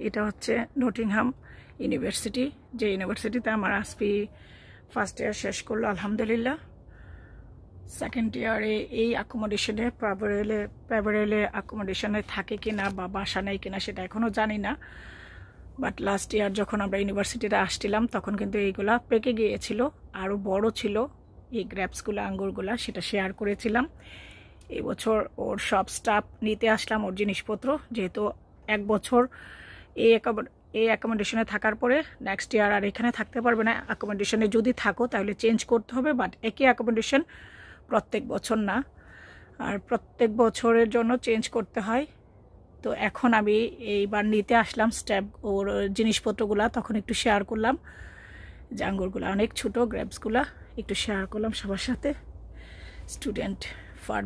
এটা হচ্ছে Nottingham university, যে ইউনিভার্সিটিতে আমার আসপি ফার্স্ট ইয়ার শেষ করলো আলহামদুলিল্লাহ। সেকেন্ড ইয়ারে এই অ্যাকোমোডেশনে প্যাভারেলে অ্যাকোমোডেশনে থাকে কিনা বা বাসা নেই কিনা সেটা এখনও জানি না। বাট লাস্ট ইয়ার যখন আমরা ইউনিভার্সিটিতে আসছিলাম তখন কিন্তু এইগুলা পেকে গিয়েছিল, আরও বড় ছিল এই গ্রেপসগুলো, আঙ্গুরগুলা, সেটা শেয়ার করেছিলাম। এবছর ওর সব স্টাফ নিতে আসলাম, ওর জিনিসপত্র, যেহেতু এক বছর এই অ্যাকোমোডেশনে থাকার পরে নেক্সট ইয়ার আর এখানে থাকতে পারবে না। অ্যাকোমোডেশনে যদি থাকো তাহলে চেঞ্জ করতে হবে, বাট একই অ্যাকোমোডেশন প্রত্যেক বছর না, আর প্রত্যেক বছরের জন্য চেঞ্জ করতে হয়। তো এখন আমি এইবার নিতে আসলাম স্টেপ ওর জিনিসপত্রগুলা, তখন একটু শেয়ার করলাম যে আঙ্গুরগুলো অনেক ছোটো, গ্রেপসগুলা একটু শেয়ার করলাম সবার সাথে। Student farm